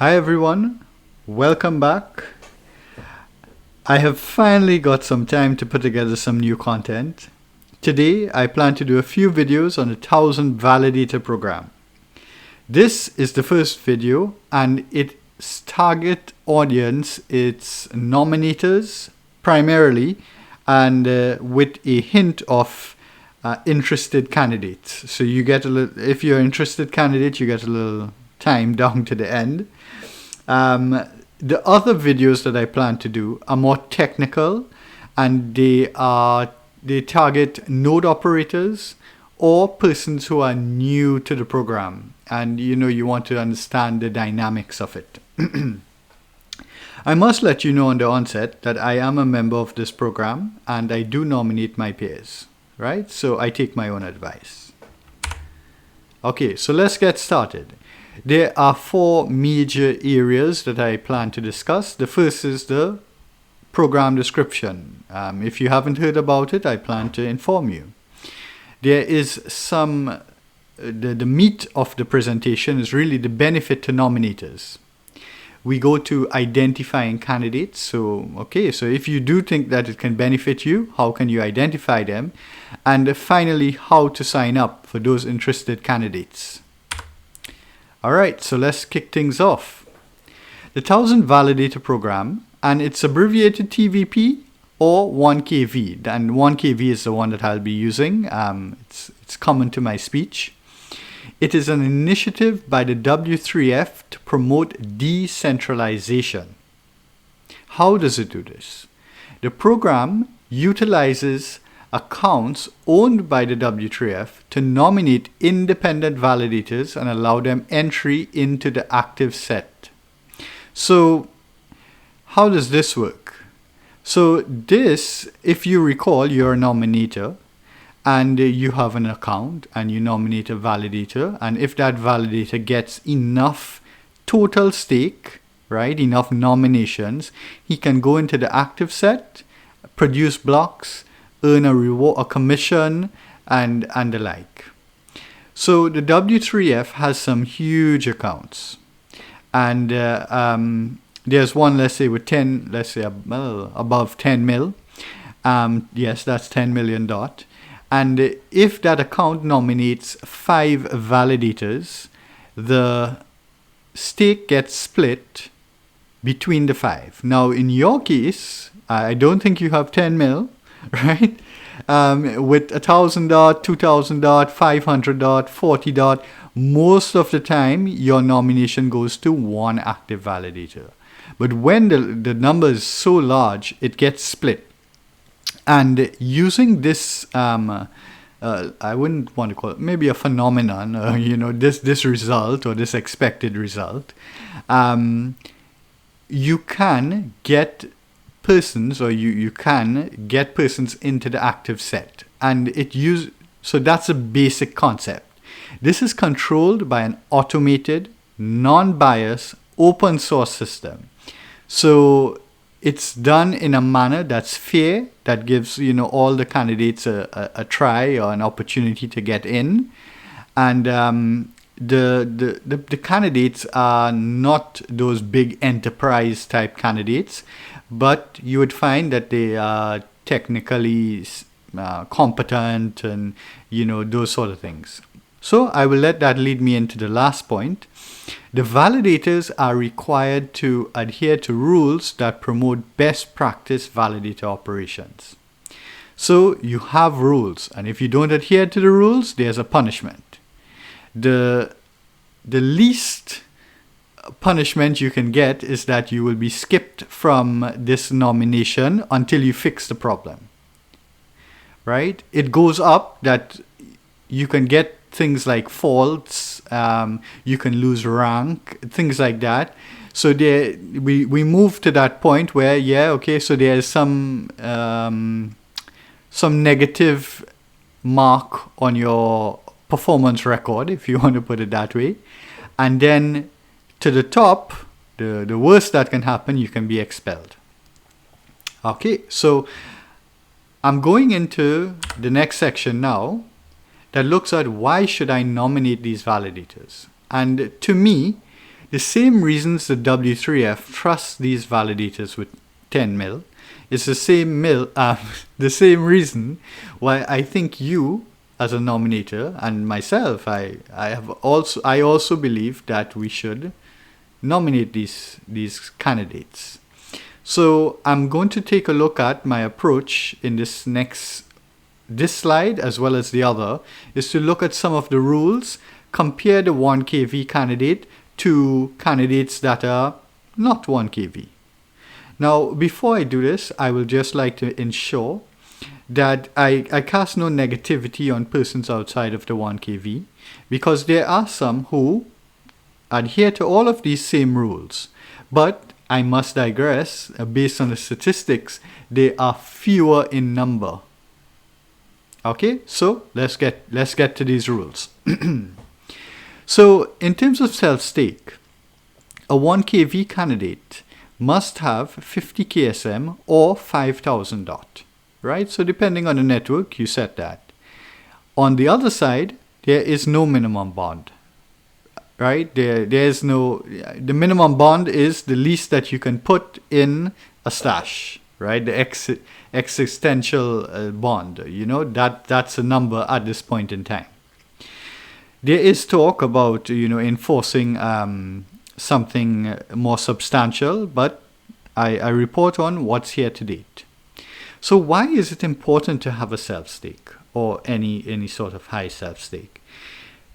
Hi everyone, welcome back. I have finally got some time to put together some new content. Today I plan to do a few videos on the 1000 Validator Programme. This is the first video and its target audience it's nominators primarily and with a hint of interested candidates. So you get a little, if you're an interested candidate, you get a little time down to the end. The other videos that I plan to do are more technical and they target node operators or persons who are new to the program and you want to understand the dynamics of it. I must let you know on the onset that I am a member of this program and I do nominate my peers, right? So I take my own advice. Okay, so let's get started. There are four major areas that I plan to discuss. The first is the program description. If you haven't heard about it, I plan to inform you. There is the meat of the presentation is really the benefit to nominators. We go to identifying candidates. So if you do think that it can benefit you, how can you identify them? And finally, how to sign up for those interested candidates. All right, so let's kick things off. The 1000 Validator Programme, and it's abbreviated TVP or 1KV, and 1KV is the one that I'll be using. It's common to my speech. It is an initiative by the W3F to promote decentralization. How does it do this? The program utilizes accounts owned by the W3F to nominate independent validators and allow them entry into the active set. So how does this work? So this, if you recall, you're a nominator and you have an account and you nominate a validator, and if that validator gets enough total stake, right, enough nominations, he can go into the active set, produce blocks, earn a reward, a commission, and the like. So the W3F has some huge accounts, and there's one, let's say with 10, above 10 mil. Yes, that's 10 million dot. And if that account nominates 5 validators, the stake gets split between the 5. Now, in your case, I don't think you have 10 mil. Right? With 1,000 dot, 2,000 dot, 500 dot, 40 dot, most of the time your nomination goes to one active validator. But when the number is so large, it gets split. And using this, I wouldn't want to call it maybe a phenomenon, this result or this expected result, you can get persons, or you can get persons into the active set, and so that's a basic concept. This is controlled by an automated, non-biased, open source system. So it's done in a manner that's fair, that gives all the candidates a try or an opportunity to get in, and the candidates are not those big enterprise type candidates, but you would find that they are technically competent and those sort of things. So I will let that lead me into the last point. The validators are required to adhere to rules that promote best practice validator operations. So you have rules, and if you don't adhere to the rules, there's a punishment. The least punishment you can get is that you will be skipped from this nomination until you fix the problem. Right? It goes up that you can get things like faults, you can lose rank, things like that. So we move to that point where so there's some negative mark on your performance record, if you want to put it that way, and then to the top, the worst that can happen, you can be expelled. Okay, so I'm going into the next section now that looks at why should I nominate these validators. And to me, The same reasons the W3F trusts these validators with 10 mil is the same reason why I think you, as a nominator, and myself, I also believe that we should nominate these candidates. So I'm going to take a look at my approach in this slide, as well as the other, is to look at some of the rules, compare the 1kV candidate to candidates that are not 1kV. Now, before I do this, I will just like to ensure that I cast no negativity on persons outside of the 1kV, because there are some who adhere to all of these same rules. But I must digress, based on the statistics, they are fewer in number. Okay, so let's get to these rules. So in terms of self-stake, a 1kV candidate must have 50 KSM or 5,000 DOT, right? So depending on the network, you set that. On the other side, there is no minimum bond, right? There's no, the minimum bond is the least that you can put in a stash, right? The existential bond, that's a number at this point in time. There is talk about, enforcing something more substantial, but I report on what's here to date. So why is it important to have a self-stake or any sort of high self-stake?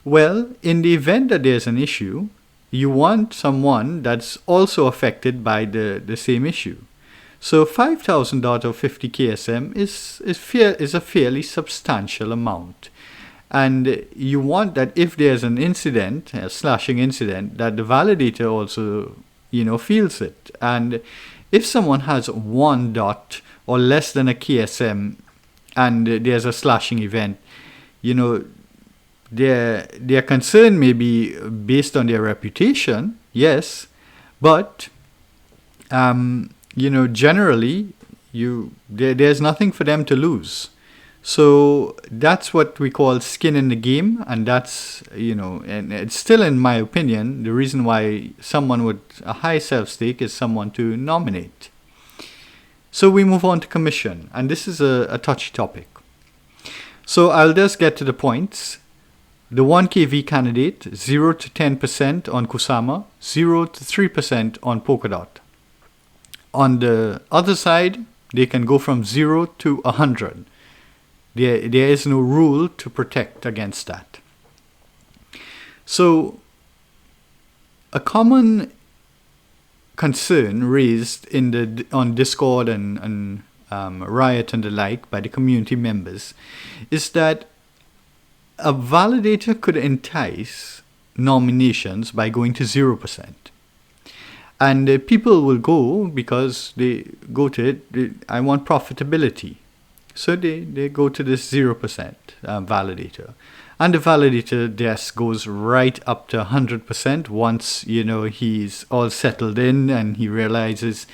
Well, in the event that there's an issue, you want someone that's also affected by the same issue. So 5,000 DOT or 50 KSM is a fairly substantial amount. And you want that if there's an incident, a slashing incident, that the validator also, feels it. And if someone has 1 DOT or less than a KSM and there's a slashing event, their concern may be based on their reputation, yes, but generally there's nothing for them to lose. So that's what we call skin in the game, and that's, and it's still, in my opinion, the reason why someone with a high self-stake is someone to nominate. So we move on to commission, and this is a touchy topic. So I'll just get to the points. The 1kV candidate, 0 to 10% on Kusama, 0 to 3% on Polkadot. On the other side, they can go from 0 to 100. There is no rule to protect against that. So, a common concern raised on Discord and Riot and the like by the community members is that a validator could entice nominations by going to 0%. And people will go because they go to it, I want profitability. So they go to this 0% validator. And the validator desk goes right up to 100% once, he's all settled in and he realizes,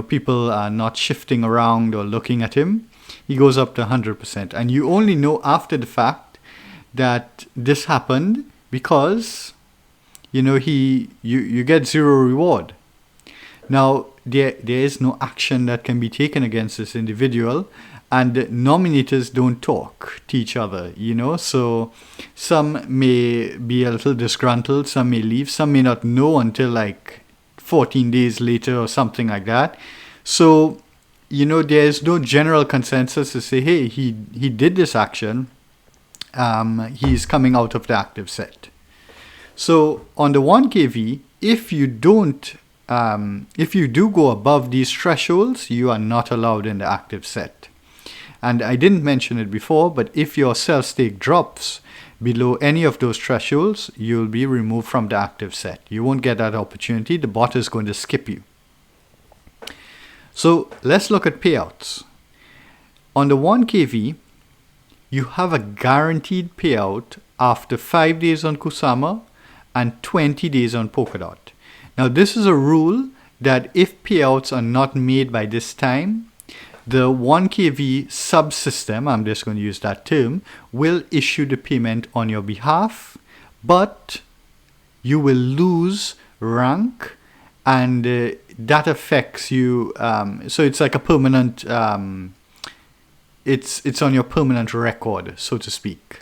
people are not shifting around or looking at him. He goes up to 100%. And you only know after the fact that this happened because, you get 0 reward. Now, there is no action that can be taken against this individual, and nominators don't talk to each other, so some may be a little disgruntled, some may leave, some may not know until like 14 days later or something like that. So, there is no general consensus to say, hey, he did this action, he's coming out of the active set. So on the 1kV, if you do go above these thresholds, you are not allowed in the active set. And I didn't mention it before, but if your self-stake drops below any of those thresholds, you'll be removed from the active set. You won't get that opportunity. The bot is going to skip you. So let's look at payouts. On the 1kV, you have a guaranteed payout after 5 days on Kusama and 20 days on Polkadot. Now, this is a rule that if payouts are not made by this time, the 1kV subsystem, I'm just going to use that term, will issue the payment on your behalf, but you will lose rank, and that affects you. So it's like a permanent. It's on your permanent record, so to speak.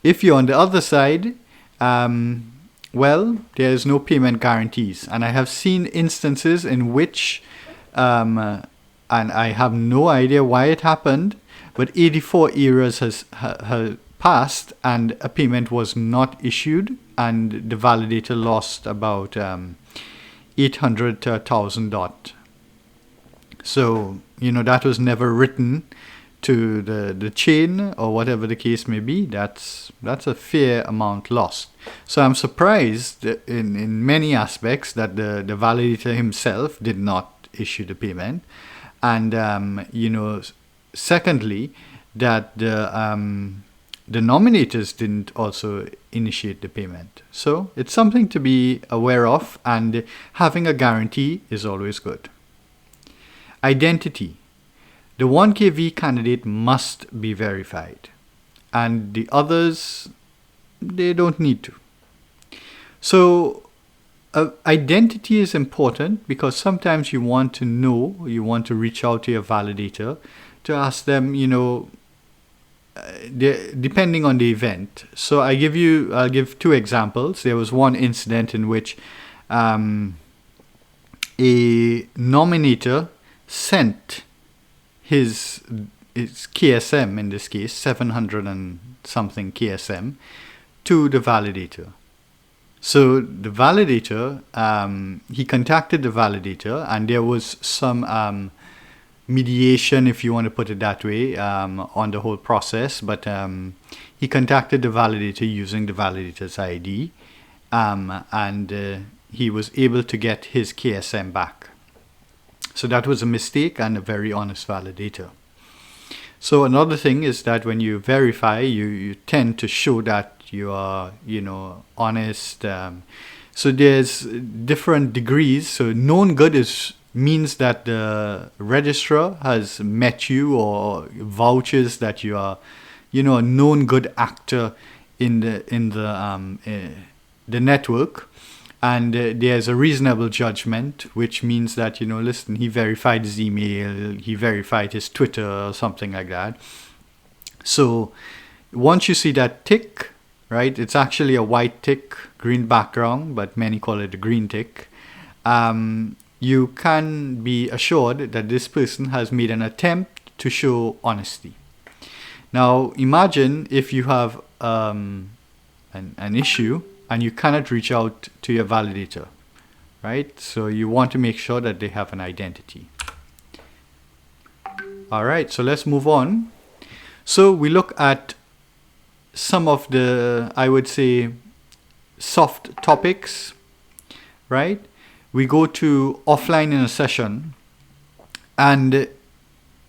If you're on the other side, well, there's no payment guarantees, and I have seen instances in which, and I have no idea why it happened, but 84 errors has passed and a payment was not issued, and the validator lost about 800 to 1,000 dot. So that was never written to the chain or whatever the case may be. That's a fair amount lost. So I'm surprised in many aspects that the validator himself did not issue the payment, and secondly, that the nominators didn't also initiate the payment. So it's something to be aware of, and having a guarantee is always good. Identity. The 1KV candidate must be verified, and the others, they don't need to. So identity is important because sometimes you want to reach out to your validator to ask them, depending on the event. So I'll give two examples. There was one incident in which a nominator sent his KSM, in this case 700 and something KSM, to the validator. So the validator, he contacted the validator, and there was some mediation, if you want to put it that way, on the whole process. But he contacted the validator using the validator's ID, and he was able to get his KSM back. So that was a mistake and a very honest validator. So another thing is that when you verify, you tend to show that you are, honest. So there's different degrees. So known good means that the registrar has met you or vouches that you are, a known good actor in the network. And there's a reasonable judgment, which means that, listen, he verified his email, he verified his Twitter or something like that. So once you see that tick, right, it's actually a white tick, green background, but many call it a green tick. You can be assured that this person has made an attempt to show honesty. Now, imagine if you have an issue and you cannot reach out to your validator, right? So you want to make sure that they have an identity. All right, so let's move on. So we look at some of the, I would say, soft topics, right? We go to offline in a session, and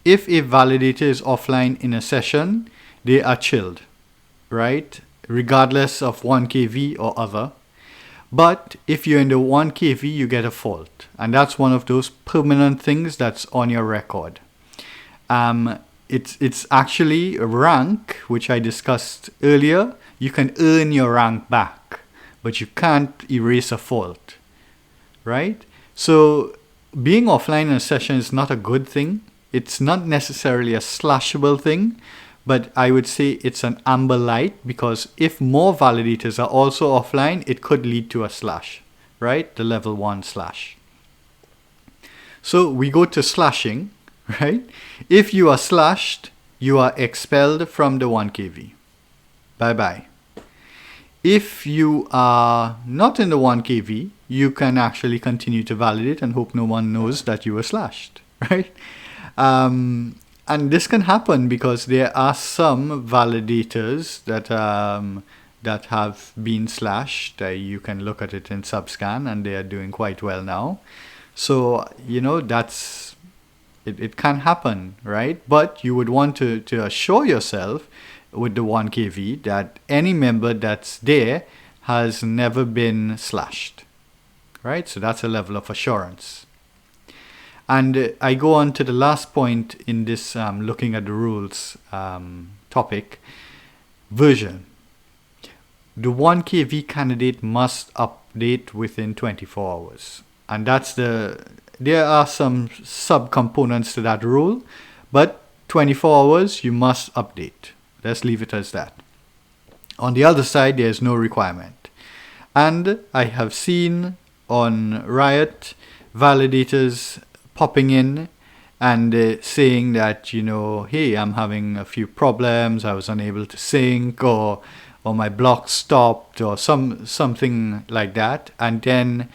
if a validator is offline in a session, they are chilled, right? Regardless of 1KV or other. But if you're in the 1KV, you get a fault, and that's one of those permanent things that's on your record. It's actually a rank, which I discussed earlier. You can earn your rank back, but you can't erase a fault, right? So being offline in a session is not a good thing. It's not necessarily a slashable thing, but I would say it's an amber light, because if more validators are also offline, it could lead to a slash, right? The level 1 slash. So we go to slashing, right? If you are slashed, you are expelled from the 1KV. Bye-bye. If you are not in the 1KV, you can actually continue to validate and hope no one knows that you were slashed, right? And this can happen because there are some validators that have been slashed. You can look at it in Subscan, and they are doing quite well now. So, it can happen, right? But you would want to assure yourself with the 1KV that any member that's there has never been slashed, right? So that's a level of assurance. And I go on to the last point in this looking at the rules topic, version. the 1KV candidate must update within 24 hours. And there are some sub-components to that rule, but 24 hours, you must update. Let's leave it as that. On the other side, there's no requirement. And I have seen on Riot validators popping in and saying that, hey, I'm having a few problems, I was unable to sync, or my block stopped, or something like that. And then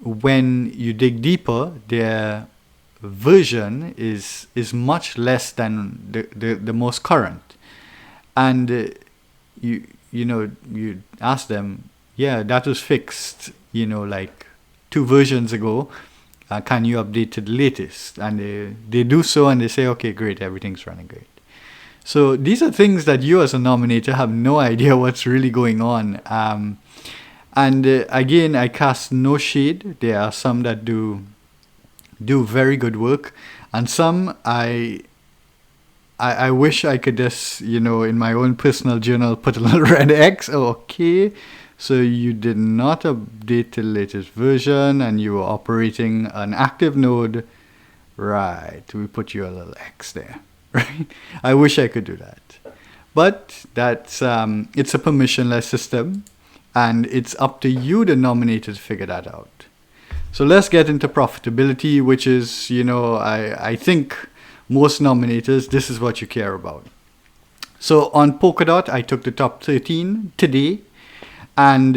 when you dig deeper, their version is much less than the most current. And you ask them, yeah, that was fixed, like 2 versions ago. Can you update to the latest? And they do so, and they say, okay, great, everything's running great. So these are things that you as a nominator have no idea what's really going on. And again, I cast no shade. There are some that do very good work, and some I wish I could just, in my own personal journal, put a little red X. Okay, so you did not update the latest version and you were operating an active node. Right, we put you a little X there, right? I wish I could do that. But that's it's a permissionless system, and it's up to you, the nominator, to figure that out. So let's get into profitability, which is, I think most nominators, this is what you care about. So on Polkadot, I took the top 13 today, and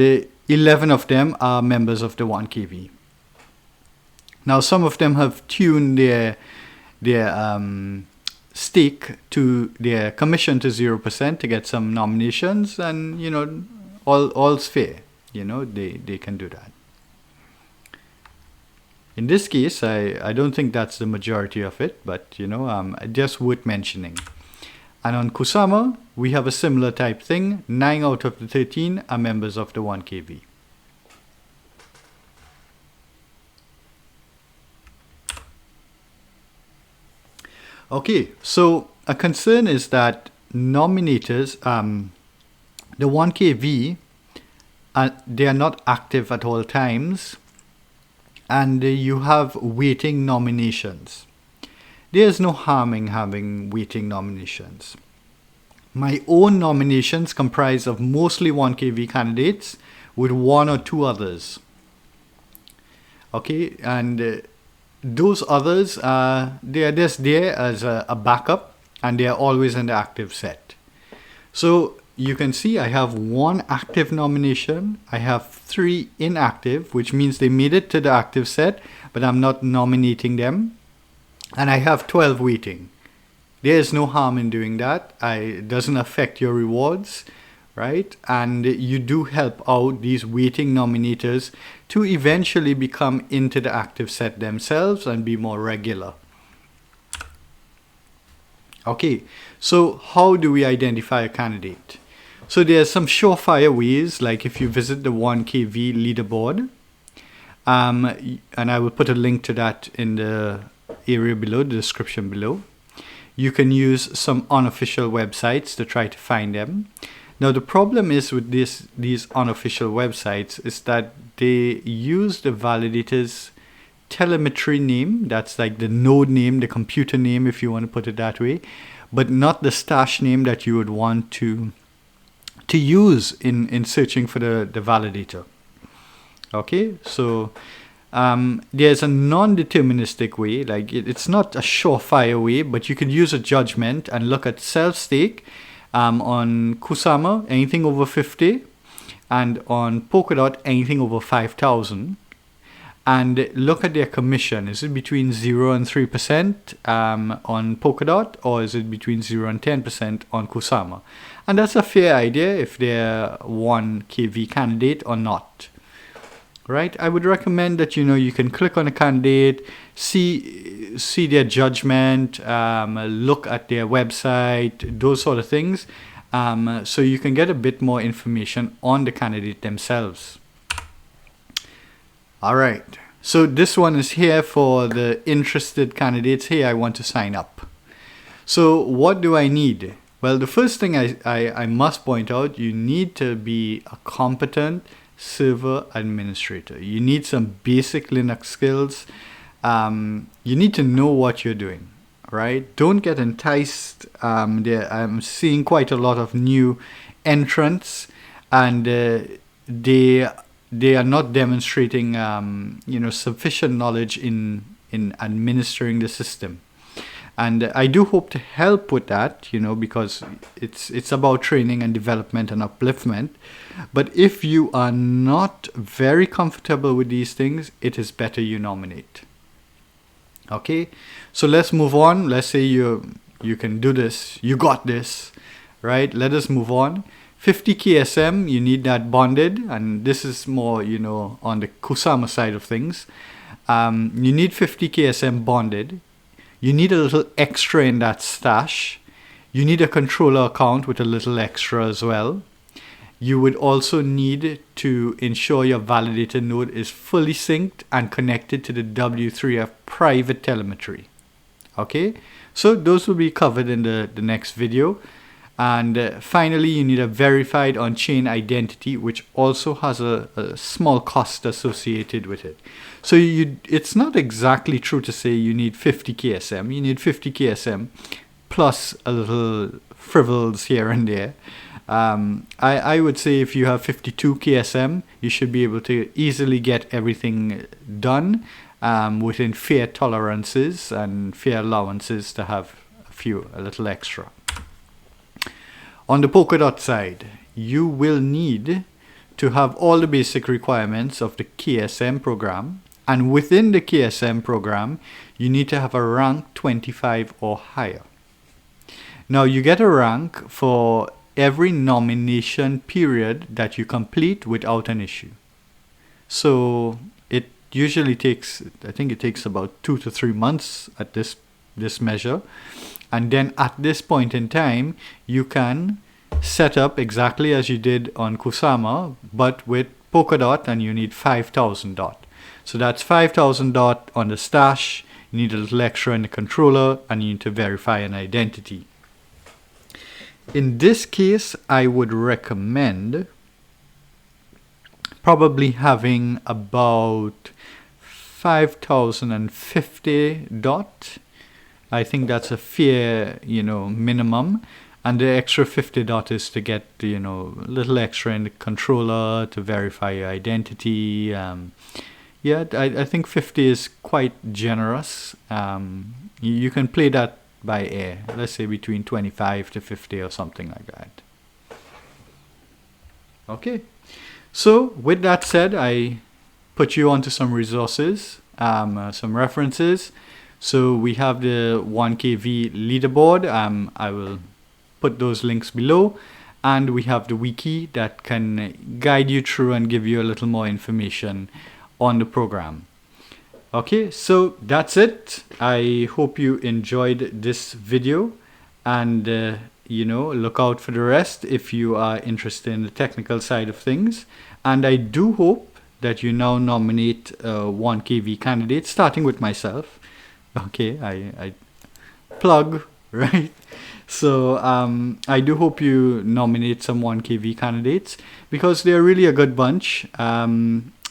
11 of them are members of the 1KV. Now, some of them have tuned their stake to their commission to 0% to get some nominations, and all's fair. They can do that. In this case, I don't think that's the majority of it, but just worth mentioning. And on Kusama, we have a similar type thing. 9 out of the 13 are members of the 1KV. Okay, so a concern is that nominators, the 1KV, they are not active at all times, and you have waiting nominations. There's no harm in having waiting nominations. My own nominations comprise of mostly 1KV candidates with 1 or 2 others. Okay, and those others, they are just there as a backup, and they are always in the active set. So you can see I have 1 active nomination, I have 3 inactive, which means they made it to the active set, but I'm not nominating them. And I have 12 waiting. There is no harm in doing that. It doesn't affect your rewards, right? And you do help out these waiting nominators to eventually become into the active set themselves and be more regular. Okay, so how do we identify a candidate? So there's some surefire ways, like if you visit the 1KV leaderboard, and I will put a link to that in the area below, the description below. You can use some unofficial websites to try to find them. Now the problem is with these unofficial websites is that they use the validator's telemetry name, that's like the node name, the computer name if you want to put it that way, but not the stash name that you would want to use in searching for the validator. Okay, so there's a non-deterministic way, like it's not a surefire way, but you could use a judgment and look at self-stake on Kusama, anything over 50, and on Polkadot, anything over 5,000, and look at their commission. Is it between 0 and 3% on Polkadot, or is it between 0 and 10% on Kusama? And that's a fair idea if they're 1KV candidate or not. Right, I would recommend that you can click on a candidate, see their judgment, look at their website, those sort of things, so you can get a bit more information on the candidate themselves. All right, so this one is here for the interested candidates. Hey, I want to sign up. So what do I need? Well, the first thing I must point out, you need to be a competent server administrator. You need some basic Linux skills. You need to know what you're doing, right? Don't get enticed. I'm seeing quite a lot of new entrants, and they are not demonstrating sufficient knowledge in administering the system. And I do hope to help with that, because it's about training and development and upliftment. But if you are not very comfortable with these things, it is better you nominate. Okay, so let's move on. Let's say you can do this. You got this, right? Let us move on. 50 KSM, you need that bonded, and this is more, on the Kusama side of things. You need 50 KSM bonded. You need a little extra in that stash. You need a controller account with a little extra as well. You would also need to ensure your validator node is fully synced and connected to the W3F private telemetry. Okay, so those will be covered in the next video. And finally, you need a verified on-chain identity, which also has a small cost associated with it. So it's not exactly true to say you need 50 KSM. You need 50 KSM plus a little frivels here and there. I would say if you have 52 KSM, you should be able to easily get everything done within fair tolerances and fair allowances to have a little extra. On the Polkadot side, you will need to have all the basic requirements of the KSM program. And within the KSM program, you need to have a rank 25 or higher. Now, you get a rank for every nomination period that you complete without an issue. So it usually takes, I think it takes about 2 to 3 months at this measure. And then at this point in time, you can set up exactly as you did on Kusama, but with Polkadot, and you need 5,000 dot. So that's 5,000 dot on the stash. You need a little extra in the controller, and you need to verify an identity. In this case, I would recommend probably having about 5,050 dot. I think that's a fair, minimum. And the extra 50 dot is to get, a little extra in the controller to verify your identity. Yeah, I think 50 is quite generous. You can play that by ear. Let's say between 25 to 50 or something like that. Okay. So with that said, I put you onto some resources, some references. So we have the 1KV leaderboard. I will put those links below. And we have the wiki that can guide you through and give you a little more information on the program. Okay, so that's it. I hope you enjoyed this video, and look out for the rest if you are interested in the technical side of things. And I do hope that you now nominate 1KV candidates, starting with myself. Okay, I plug, right? So I do hope you nominate some 1KV candidates, because they're really a good bunch.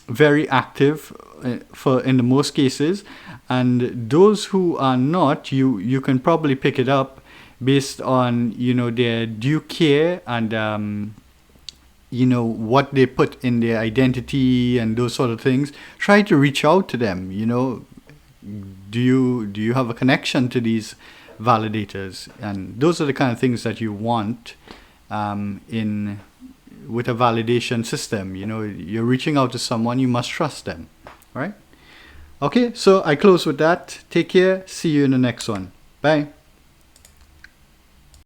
Very active in the most cases, and those who are not, you can probably pick it up based on their due care and what they put in their identity and those sort of things. Try to reach out to them. Do you have a connection to these validators? And those are the kind of things that you want with a validation system. You're reaching out to someone, you must trust them, right? Okay, so I close with that. Take care. See you in the next one. Bye.